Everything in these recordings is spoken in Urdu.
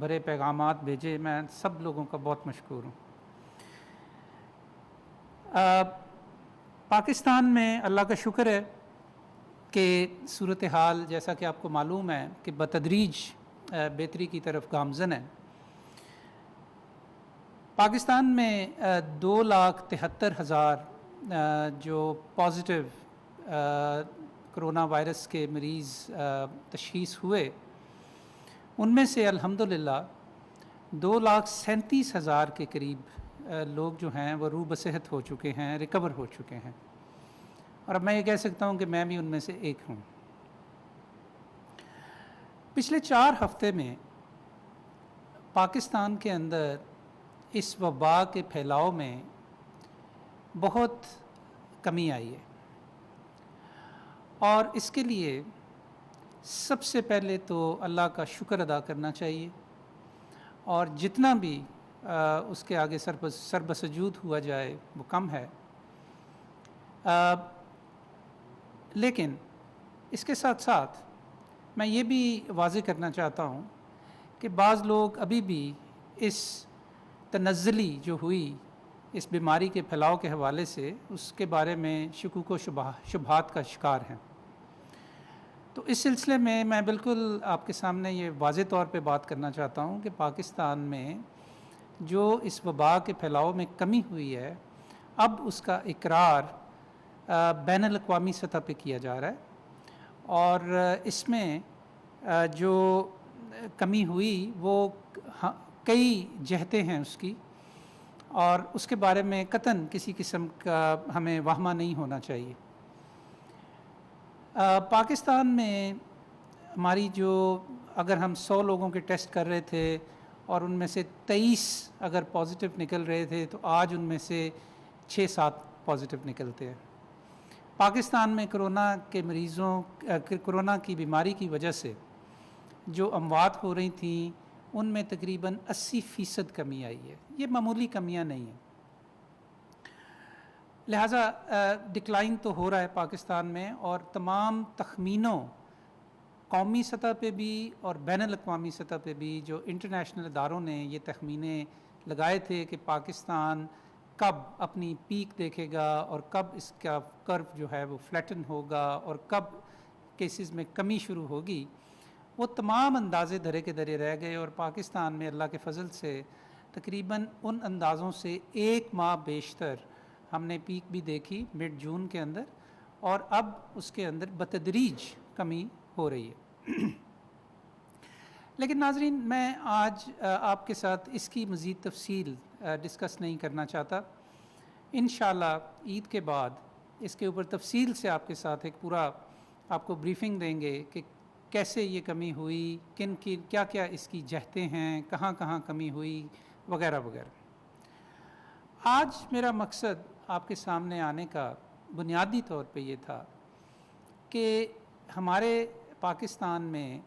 بھرے پیغامات بھیجے، میں سب لوگوں کا بہت مشکور ہوں۔ پاکستان میں اللہ کا شکر ہے کہ صورتحال جیسا کہ آپ کو معلوم ہے کہ بتدریج بہتری کی طرف گامزن ہے۔ پاکستان میں 2,73,000 جو پازیٹیو کرونا وائرس کے مریض تشخیص ہوئے، ان میں سے الحمدللہ 2,37,000 کے قریب لوگ جو ہیں وہ روح بصحت ہو چکے ہیں، ریکور ہو چکے ہیں، اور اب میں یہ کہہ سکتا ہوں کہ میں بھی ان میں سے ایک ہوں۔ پچھلے 4 ہفتے میں پاکستان کے اندر اس وبا کے پھیلاؤ میں بہت کمی آئی ہے، اور اس کے لیے سب سے پہلے تو اللہ کا شکر ادا کرنا چاہیے، اور جتنا بھی اس کے آگے سر بسجود ہوا جائے وہ کم ہے۔ لیکن اس کے ساتھ ساتھ میں یہ بھی واضح کرنا چاہتا ہوں کہ بعض لوگ ابھی بھی اس تنزلی جو ہوئی اس بیماری کے پھیلاؤ کے حوالے سے اس کے بارے میں شکوک و شبہات کا شکار ہیں۔ تو اس سلسلے میں بالکل آپ کے سامنے یہ واضح طور پہ بات کرنا چاہتا ہوں کہ پاکستان میں جو اس وبا کے پھیلاؤ میں کمی ہوئی ہے، اب اس کا اقرار بین الاقوامی سطح پہ کیا جا رہا ہے، اور اس میں جو کمی ہوئی وہ کئی جہتیں ہیں اس کی، اور اس کے بارے میں قطعاً کسی قسم کا ہمیں وہمہ نہیں ہونا چاہیے۔ پاکستان میں ہماری اگر ہم 100 لوگوں کے ٹیسٹ کر رہے تھے اور ان میں سے 23 اگر پازیٹیو نکل رہے تھے، تو آج ان میں سے 6-7 پازیٹیو نکلتے ہیں۔ پاکستان میں کرونا کی بیماری کی وجہ سے جو اموات ہو رہی تھیں ان میں تقریباً 80% کمی آئی ہے۔ یہ معمولی کمیاں نہیں ہیں، لہٰذا ڈکلائن تو ہو رہا ہے پاکستان میں، اور تمام تخمینوں قومی سطح پہ بھی اور بین الاقوامی سطح پہ بھی جو انٹرنیشنل اداروں نے یہ تخمینے لگائے تھے کہ پاکستان کب اپنی پیک دیکھے گا اور کب اس کا کرو جو ہے وہ فلیٹن ہوگا اور کب کیسز میں کمی شروع ہوگی، وہ تمام اندازے دھرے کے دھرے رہ گئے، اور پاکستان میں اللہ کے فضل سے تقریباً ان اندازوں سے 1 ماہ بیشتر ہم نے پیک بھی دیکھی مڈ جون کے اندر، اور اب اس کے اندر بتدریج کمی ہو رہی ہے۔ لیکن ناظرین، میں آج آپ کے ساتھ اس کی مزید تفصیل ڈسکس نہیں کرنا چاہتا۔ انشاءاللہ عید کے بعد اس کے اوپر تفصیل سے آپ کے ساتھ ایک پورا آپ کو بریفنگ دیں گے کہ کیسے یہ کمی ہوئی، کیا کیا اس کی جہتیں ہیں، کہاں کہاں کمی ہوئی، وغیرہ وغیرہ۔ آج میرا مقصد آپ کے سامنے آنے کا بنیادی طور پہ یہ تھا کہ ہمارے پاکستان میں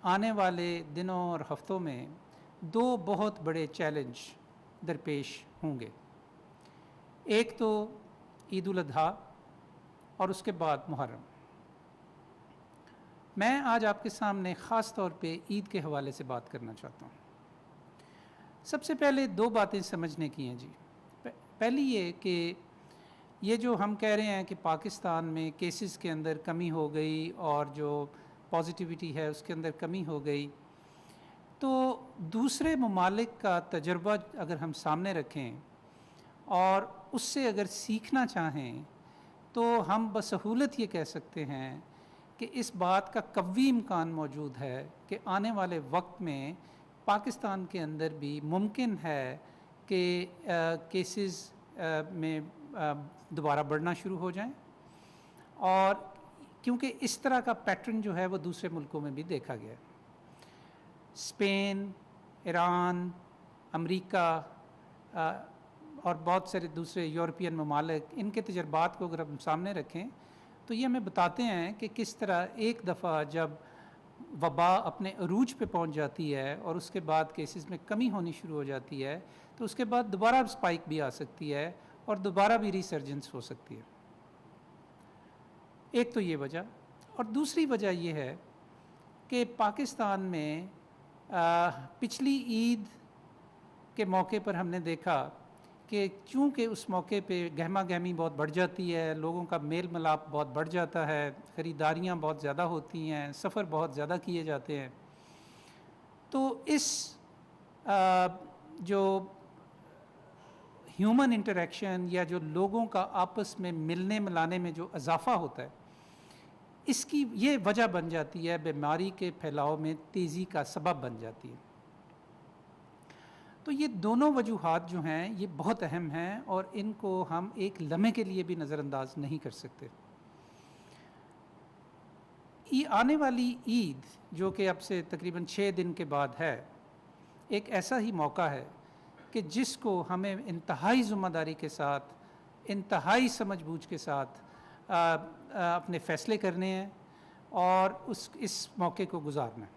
آنے والے دنوں اور ہفتوں میں 2 بہت بڑے چیلنج درپیش ہوں گے۔ ایک تو عید الاضحیٰ اور اس کے بعد محرم۔ میں آج آپ کے سامنے خاص طور پہ عید کے حوالے سے بات کرنا چاہتا ہوں۔ سب سے پہلے 2 باتیں سمجھنے کی ہیں جی۔ پہلی یہ کہ یہ جو ہم کہہ رہے ہیں کہ پاکستان میں کیسز کے اندر کمی ہو گئی اور جو پازیٹیوٹی ہے اس کے اندر کمی ہو گئی، تو دوسرے ممالک کا تجربہ اگر ہم سامنے رکھیں اور اس سے اگر سیکھنا چاہیں تو ہم بسہولت یہ کہہ سکتے ہیں کہ اس بات کا قوی امکان موجود ہے کہ آنے والے وقت میں پاکستان کے اندر بھی ممکن ہے کہ کیسز میں دوبارہ بڑھنا شروع ہو جائیں، اور کیونکہ اس طرح کا پیٹرن جو ہے وہ دوسرے ملکوں میں بھی دیکھا گیا ہے۔ اسپین، ایران، امریکہ اور بہت سارے دوسرے یورپین ممالک، ان کے تجربات کو اگر ہم سامنے رکھیں تو یہ ہمیں بتاتے ہیں کہ کس طرح ایک دفعہ جب وبا اپنے عروج پہ پہنچ جاتی ہے اور اس کے بعد کیسز میں کمی ہونی شروع ہو جاتی ہے تو اس کے بعد دوبارہ اسپائک بھی آ سکتی ہے اور دوبارہ بھی ریسرجنس ہو سکتی ہے۔ ایک تو یہ وجہ، اور دوسری وجہ یہ ہے کہ پاکستان میں پچھلی عید کے موقع پر ہم نے دیکھا کہ چونکہ اس موقع پہ گہما گہمی بہت بڑھ جاتی ہے، لوگوں کا میل ملاپ بہت بڑھ جاتا ہے، خریداریاں بہت زیادہ ہوتی ہیں، سفر بہت زیادہ کیے جاتے ہیں، تو اس جو ہیومن انٹریکشن یا جو لوگوں کا آپس میں ملنے ملانے میں جو اضافہ ہوتا ہے، اس کی یہ وجہ بن جاتی ہے، بیماری کے پھیلاؤ میں تیزی کا سبب بن جاتی ہے۔ تو یہ دونوں وجوہات جو ہیں یہ بہت اہم ہیں اور ان کو ہم ایک لمحے کے لیے بھی نظر انداز نہیں کر سکتے۔ آنے والی عید جو کہ اب سے تقریباً 6 دن کے بعد ہے، ایک ایسا ہی موقع ہے کہ جس کو ہمیں انتہائی ذمہ داری کے ساتھ، انتہائی سمجھ بوجھ کے ساتھ اپنے فیصلے کرنے ہیں اور اس موقع کو گزارنا ہے۔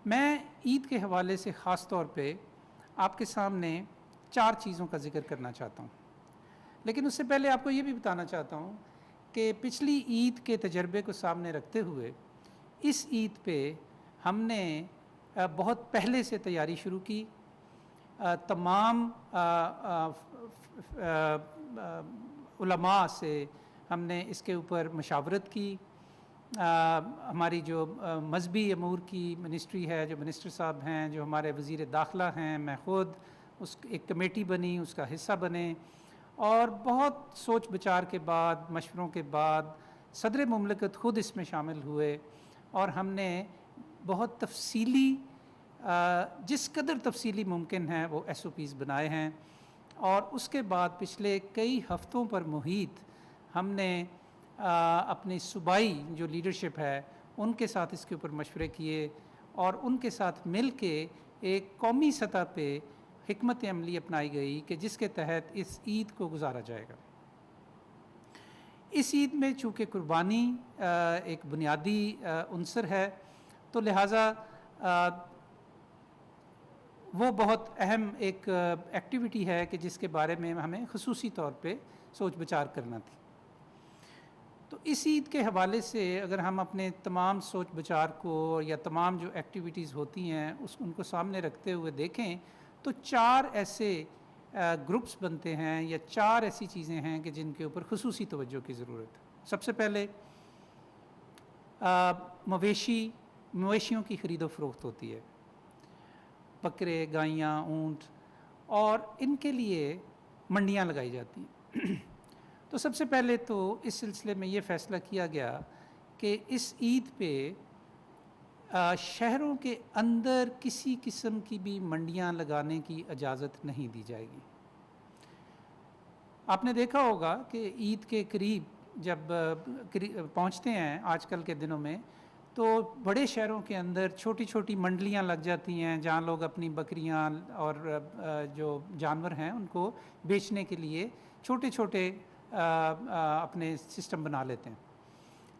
میں عید کے حوالے سے خاص طور پہ آپ کے سامنے 4 چیزوں کا ذکر کرنا چاہتا ہوں، لیکن اس سے پہلے آپ کو یہ بھی بتانا چاہتا ہوں کہ پچھلی عید کے تجربے کو سامنے رکھتے ہوئے اس عید پہ ہم نے بہت پہلے سے تیاری شروع کی۔ تمام علماء سے ہم نے اس کے اوپر مشاورت کی۔ ہماری جو مذہبی امور کی منسٹری ہے، جو منسٹر صاحب ہیں، جو ہمارے وزیر داخلہ ہیں، میں خود ایک کمیٹی بنی، اس کا حصہ بنے، اور بہت سوچ بچار کے بعد، مشوروں کے بعد صدر مملکت خود اس میں شامل ہوئے اور ہم نے بہت تفصیلی، جس قدر تفصیلی ممکن ہے وہ ایس او پیز بنائے ہیں، اور اس کے بعد پچھلے کئی ہفتوں پر محیط ہم نے اپنی صوبائی جو لیڈرشپ ہے ان کے ساتھ اس کے اوپر مشورے کیے اور ان کے ساتھ مل کے ایک قومی سطح پہ حکمت عملی اپنائی گئی کہ جس کے تحت اس عید کو گزارا جائے گا۔ اس عید میں چونکہ قربانی ایک بنیادی عنصر ہے، تو لہٰذا وہ بہت اہم ایک ایکٹیویٹی ہے کہ جس کے بارے میں ہمیں خصوصی طور پہ سوچ بچار کرنا تھی۔ تو اس عید کے حوالے سے اگر ہم اپنے تمام سوچ بچار کو یا تمام جو ایکٹیویٹیز ہوتی ہیں ان کو سامنے رکھتے ہوئے دیکھیں تو 4 ایسے گروپس بنتے ہیں یا 4 ایسی چیزیں ہیں کہ جن کے اوپر خصوصی توجہ کی ضرورت ہے۔ سب سے پہلے مویشیوں کی خرید و فروخت ہوتی ہے، بکرے، گائیاں، اونٹ، اور ان کے لیے منڈیاں لگائی جاتی ہیں۔ تو سب سے پہلے تو اس سلسلے میں یہ فیصلہ کیا گیا کہ اس عید پہ شہروں کے اندر کسی قسم کی بھی منڈیاں لگانے کی اجازت نہیں دی جائے گی۔ آپ نے دیکھا ہوگا کہ عید کے قریب جب پہنچتے ہیں آج کل کے دنوں میں، تو بڑے شہروں کے اندر چھوٹی چھوٹی منڈلیاں لگ جاتی ہیں جہاں لوگ اپنی بکریاں اور جو جانور ہیں ان کو بیچنے کے لیے چھوٹے چھوٹے اپنے سسٹم بنا لیتے ہیں۔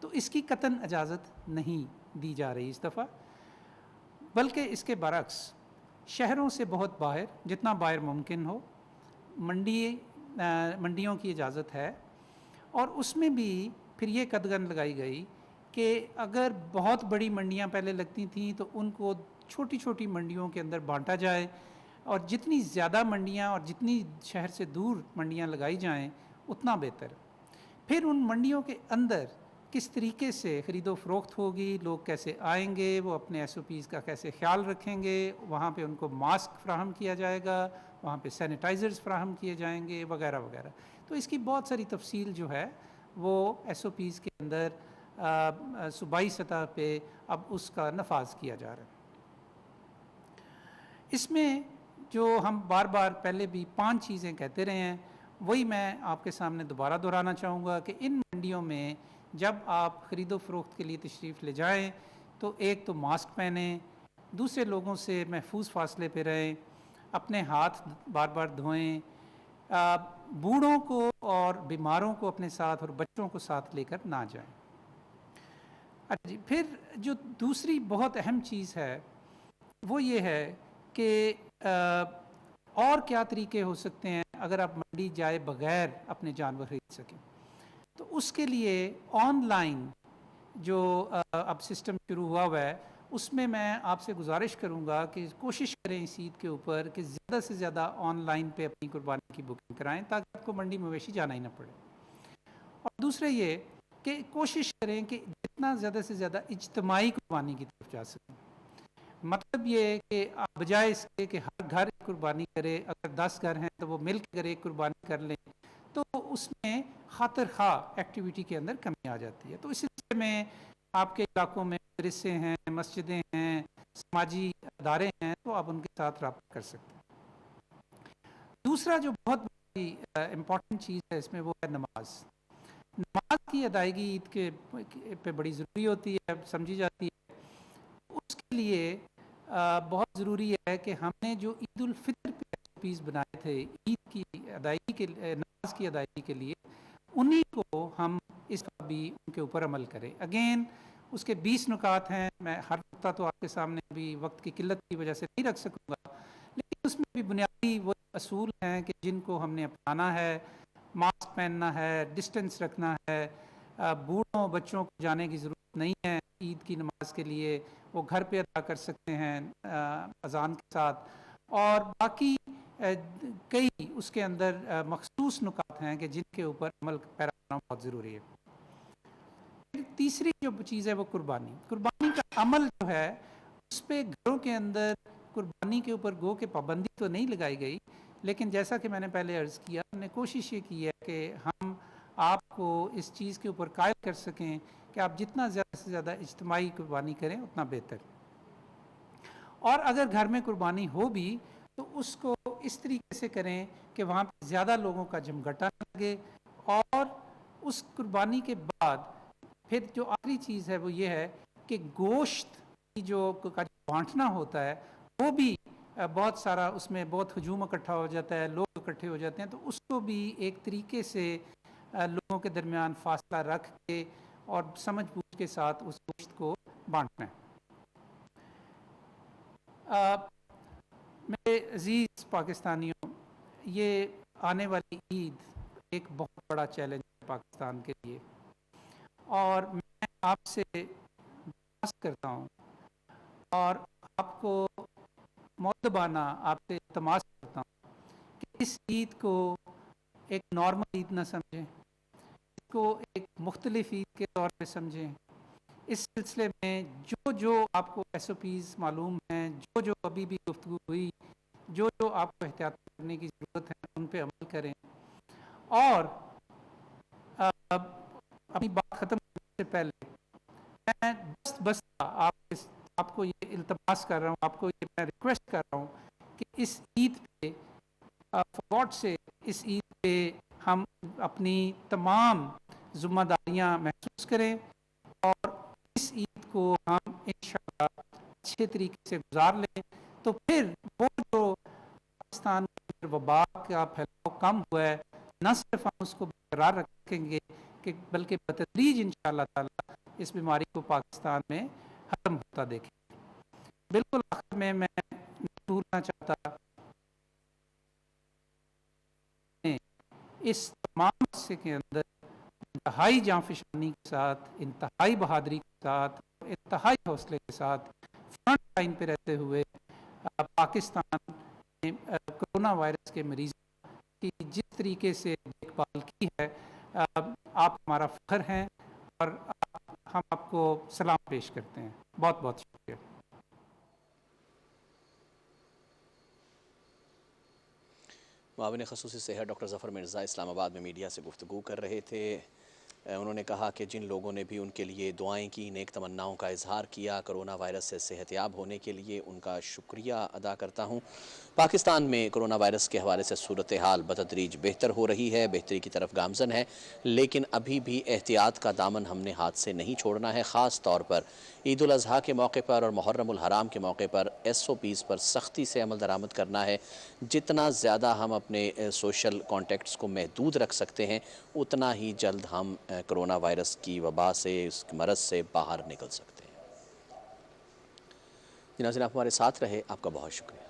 تو اس کی قطعاً اجازت نہیں دی جا رہی اس دفعہ، بلکہ اس کے برعکس شہروں سے بہت باہر، جتنا باہر ممکن ہو، منڈیوں کی اجازت ہے۔ اور اس میں بھی پھر یہ قدغن لگائی گئی کہ اگر بہت بڑی منڈیاں پہلے لگتی تھیں تو ان کو چھوٹی چھوٹی منڈیوں کے اندر بانٹا جائے، اور جتنی زیادہ منڈیاں اور جتنی شہر سے دور منڈیاں لگائی جائیں اتنا بہتر۔ پھر ان منڈیوں کے اندر کس طریقے سے خرید و فروخت ہوگی، لوگ کیسے آئیں گے، وہ اپنے ایس او پیز کا کیسے خیال رکھیں گے، وہاں پہ ان کو ماسک فراہم کیا جائے گا، وہاں پہ سینیٹائزرز فراہم کیے جائیں گے، وغیرہ وغیرہ۔ تو اس کی بہت ساری تفصیل جو ہے وہ ایس او پیز کے اندر صوبائی سطح پہ اب اس کا نفاذ کیا جا رہا ہے۔ اس میں جو ہم بار بار پہلے بھی 5 چیزیں کہتے رہے ہیں، وہی میں آپ کے سامنے دوبارہ دہرانا چاہوں گا کہ ان منڈیوں میں جب آپ خرید و فروخت کے لیے تشریف لے جائیں تو ایک تو ماسک پہنیں، دوسرے لوگوں سے محفوظ فاصلے پہ رہیں، اپنے ہاتھ بار بار دھوئیں، بوڑھوں کو اور بیماروں کو اپنے ساتھ اور بچوں کو ساتھ لے کر نہ جائیں۔ جی، پھر جو دوسری بہت اہم چیز ہے وہ یہ ہے کہ اور کیا طریقے ہو سکتے ہیں اگر آپ منڈی جائے بغیر اپنے جانور خرید سکیں۔ تو اس کے لیے آن لائن جو اب سسٹم شروع ہوا ہے اس میں آپ سے گزارش کروں گا کہ کوشش کریں اس عید کے اوپر کہ زیادہ سے زیادہ آن لائن پہ اپنی قربانی کی بکنگ کرائیں تاکہ آپ کو منڈی مویشی جانا ہی نہ پڑے. اور دوسرے یہ کہ کوشش کریں کہ جتنا زیادہ سے زیادہ اجتماعی قربانی کی طرف جا سکیں. مطلب یہ ہے کہ آپ بجائے اس کے کہ ہر گھر قربانی کرے، اگر 10 گھر ہیں تو وہ مل کر ایک قربانی کر لیں، تو اس میں خاطر خواہ ایکٹیویٹی کے اندر کمی آ جاتی ہے. تو اس سلسلے میں آپ کے علاقوں میں مدرسے ہیں، مسجدیں ہیں، سماجی ادارے ہیں، تو آپ ان کے ساتھ رابطہ کر سکتے ہیں. دوسرا جو بہت بڑی امپورٹنٹ چیز ہے اس میں وہ ہے نماز. نماز کی ادائیگی عید کے پہ بڑی ضروری ہوتی ہے، سمجھی جاتی ہے. اس کے لیے بہت ضروری ہے کہ ہم نے جو عید الفطر پہ پیس بنائے تھے عید کی ادائیگی کے نماز کی ادائیگی کے لیے، انہی کو ہم اس کا بھی ان کے اوپر عمل کریں. اگین اس کے 20 نکات ہیں، میں ہر نقطہ تو آپ کے سامنے بھی وقت کی قلت کی وجہ سے نہیں رکھ سکوں گا، لیکن اس میں بھی بنیادی وہ اصول ہیں کہ جن کو ہم نے اپنانا ہے. ماسک پہننا ہے، ڈسٹنس رکھنا ہے، بوڑھوں بچوں کو جانے کی ضرورت نہیں ہے عید کی نماز کے لیے، وہ گھر پہ ادا کر سکتے ہیں اذان کے ساتھ. اور باقی کئی اس کے اندر مخصوص نکات ہیں کہ جن کے اوپر عمل پیرا کرنا بہت ضروری ہے. تیسری جو چیز ہے وہ قربانی کا عمل جو ہے اس پہ گھروں کے اندر قربانی کے اوپر گو کہ پابندی تو نہیں لگائی گئی، لیکن جیسا کہ میں نے پہلے عرض کیا، ہم نے کوشش یہ کی ہے کہ ہم آپ کو اس چیز کے اوپر قائل کر سکیں کہ آپ جتنا زیادہ سے زیادہ اجتماعی قربانی کریں اتنا بہتر. اور اگر گھر میں قربانی ہو بھی تو اس کو اس طریقے سے کریں کہ وہاں پہ زیادہ لوگوں کا جمگٹا نہ لگے. اور اس قربانی کے بعد پھر جو آخری چیز ہے وہ یہ ہے کہ گوشت کی جو بانٹنا ہوتا ہے وہ بھی بہت سارا اس میں بہت ہجوم اکٹھا ہو جاتا ہے، لوگ اکٹھے ہو جاتے ہیں، تو اس کو بھی ایک طریقے سے لوگوں کے درمیان فاصلہ رکھ کے اور سمجھ بوجھ کے ساتھ اس گوشت کو بانٹنا ہے. میرے عزیز پاکستانیوں، یہ آنے والی عید ایک بہت بڑا چیلنج ہے پاکستان کے لیے، اور میں آپ سے درخواست کرتا ہوں اور آپ کو مؤدبانہ آپ سے التماس کرتا ہوں کہ اس عید کو ایک نارمل عید نہ سمجھیں، اس کو ایک مختلف عید کے طور پہ سمجھیں. اس سلسلے میں جو آپ کو ایس او پیز معلوم ہیں، جو ابھی بھی گفتگو ہوئی، جو آپ کو احتیاط کرنے کی ضرورت ہے ان پہ عمل کریں. اور اپنی بات ختم کرنے سے پہلے میں بس آپ کو یہ التماس کر رہا ہوں، آپ کو یہ میں ریکویسٹ کر رہا ہوں کہ اس عید پہ فوٹ سے اس عید پہ ہم اپنی تمام ذمہ داریاں محسوس کریں اور اس عید کو ہم انشاءاللہ اچھے طریقے سے گزار لیں. تو پھر وہ جو پاکستان میں وبا کا پھیلاؤ کم ہوا ہے، نہ صرف ہم اس کو برقرار رکھیں گے کہ بلکہ بتدریج انشاءاللہ تعالی اس بیماری کو پاکستان میں ختم ہوتا دیکھیں. بالکل آخر میں نہیں بھولنا چاہتا اس تمام عرصے کے اندر انتہائی جانفشانی کے ساتھ، انتہائی بہادری کے ساتھ، انتہائی حوصلے کے ساتھ فرنٹ لائن پہ رہتے ہوئے پاکستان نے کرونا وائرس کے مریضوں کی جس طریقے سے دیکھ بھال کی ہے، آپ ہمارا فخر ہیں اور ہم آپ کو سلام پیش کرتے ہیں. بہت بہت شکریہ. معاون خصوصی صحت ڈاکٹر ظفر مرزا اسلام آباد میں میڈیا سے گفتگو کر رہے تھے. انہوں نے کہا کہ جن لوگوں نے بھی ان کے لیے دعائیں کی، نیک تمناؤں کا اظہار کیا، کرونا وائرس سے صحت یاب ہونے کے لیے ان کا شکریہ ادا کرتا ہوں. پاکستان میں کرونا وائرس کے حوالے سے صورتحال بتدریج بہتر ہو رہی ہے، بہتری کی طرف گامزن ہے، لیکن ابھی بھی احتیاط کا دامن ہم نے ہاتھ سے نہیں چھوڑنا ہے. خاص طور پر عید الاضحیٰ کے موقع پر اور محرم الحرام کے موقع پر ایس او پیز پر سختی سے عمل درآمد کرنا ہے. جتنا زیادہ ہم اپنے سوشل کانٹیکٹس کو محدود رکھ سکتے ہیں اتنا ہی جلد ہم کرونا وائرس کی وبا سے، اس مرض سے باہر نکل سکتے ہیں. ناظرین، آپ ہمارے ساتھ رہے، آپ کا بہت شکریہ.